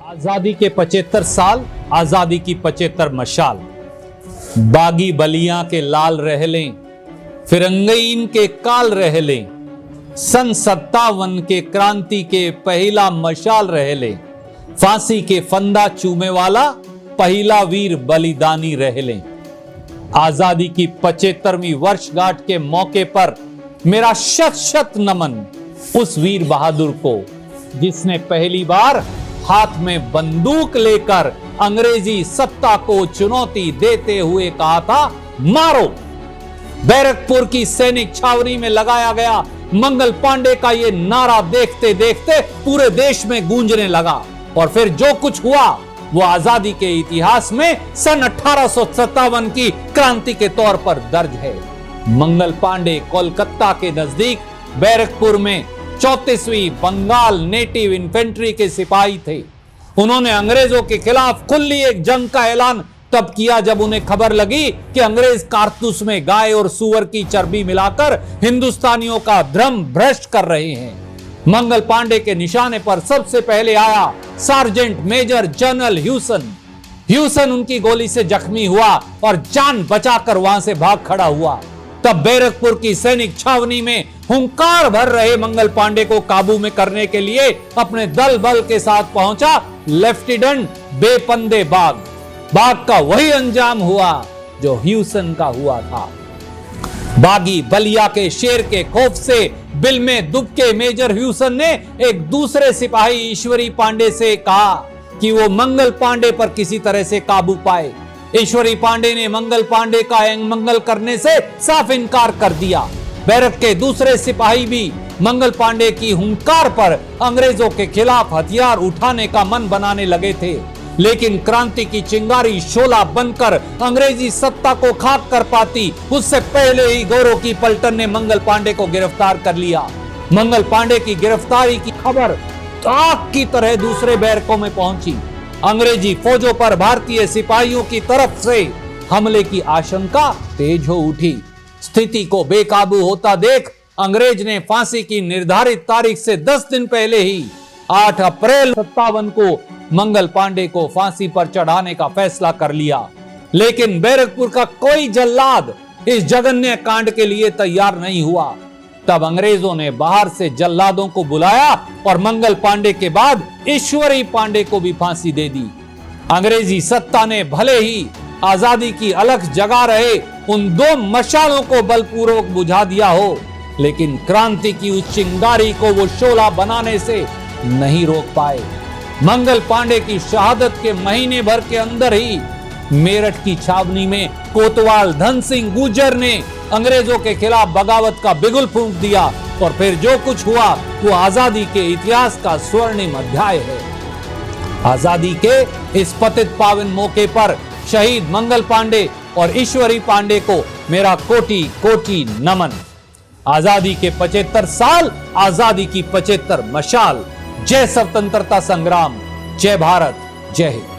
आजादी के 75 साल, आजादी की 75 मशाल। बागी बलियां के लाल रहलें, फिरंगीन के काल रहलें, सन 57 के क्रांति के पहला मशाल रहले, फांसी के फंदा चूमे वाला पहला वीर बलिदानी रहले। आजादी की 75वीं वर्षगांठ के मौके पर मेरा शत शत नमन उस वीर बहादुर को जिसने पहली बार हाथ में बंदूक लेकर अंग्रेजी सत्ता को चुनौती देते हुए कहा था, मारो। बैरकपुर की सैनिक छावनी में लगाया गया मंगल पांडे का यह नारा देखते देखते पूरे देश में गूंजने लगा और फिर जो कुछ हुआ वो आजादी के इतिहास में सन 1857 की क्रांति के तौर पर दर्ज है। मंगल पांडे कोलकाता के नजदीक बैरकपुर में 34वीं बंगाल नेटिव इन्फेंट्री के सिपाही थे। उन्होंने अंग्रेजों के खिलाफ खुली एक जंग का ऐलान तब किया जब उन्हें खबर लगी कि अंग्रेज कारतूस में गाय और सूअर की चर्बी मिलाकर हिंदुस्तानियों का धर्म भ्रष्ट कर रहे हैं। मंगल पांडे के निशाने पर सबसे पहले आया सार्जेंट मेजर जनरल ह्यूसन उनकी गोली से जख्मी हुआ और जान बचाकर वहां से भाग खड़ा हुआ। तब बैरकपुर की सैनिक छावनी में हुंकार भर रहे मंगल पांडे को काबू में करने के लिए अपने दल बल के साथ पहुंचा लेफ्टिनेंट बेपंदे बाग का वही अंजाम हुआ जो ह्यूसन का हुआ था। बागी बलिया के शेर के खौफ से बिल में दुबके मेजर ह्यूसन ने एक दूसरे सिपाही ईश्वरी पांडे से कहा कि वो मंगल पांडे पर किसी तरह से काबू पाए। ईश्वरी पांडे ने मंगल पांडे का मंगल करने से साफ इनकार कर दिया। बैरक के दूसरे सिपाही भी मंगल पांडे की हुंकार पर अंग्रेजों के खिलाफ हथियार उठाने का मन बनाने लगे थे, लेकिन क्रांति की चिंगारी शोला बनकर अंग्रेजी सत्ता को खाक कर पाती उससे पहले ही गौरव की पलटन ने मंगल पांडे को गिरफ्तार कर लिया। मंगल पांडे की गिरफ्तारी की खबर आग की तरह दूसरे बैरकों में पहुंची। अंग्रेजी फौजों पर भारतीय सिपाहियों की तरफ से हमले की आशंका तेज हो उठी। स्थिति को बेकाबू होता देख अंग्रेज ने फांसी की निर्धारित तारीख से 10 दिन पहले ही 8 अप्रैल 57 को मंगल पांडे को फांसी पर चढ़ाने का फैसला कर लिया। लेकिन बैरकपुर का कोई जल्लाद इस जघन्य कांड के लिए तैयार नहीं हुआ। तब अंग्रेजों ने बाहर से जल्लादों को बुलाया और मंगल पांडे के बाद ईश्वरी पांडे को भी फांसी दे दी। अंग्रेजी सत्ता ने भले ही आजादी की अलख जगा रहे उन 2 मशालों को बलपूर्वक बुझा दिया हो, लेकिन क्रांति की उस चिंगारी को वो शोला बनाने से नहीं रोक पाए। मंगल पांडे की शहादत के महीने भर के अंदर ही मेरठ की छावनी में कोतवाल धन सिंह गुर्जर ने अंग्रेजों के खिलाफ बगावत का बिगुल फूंक दिया और फिर जो कुछ हुआ वो आजादी के इतिहास का स्वर्णिम अध्याय है। आजादी के इस पतित पावन मौके पर शहीद मंगल पांडे और ईश्वरी पांडे को मेरा कोटि कोटि नमन। आजादी के 75 साल, आजादी की 75 मशाल। जय स्वतंत्रता संग्राम, जय भारत, जय हिंद।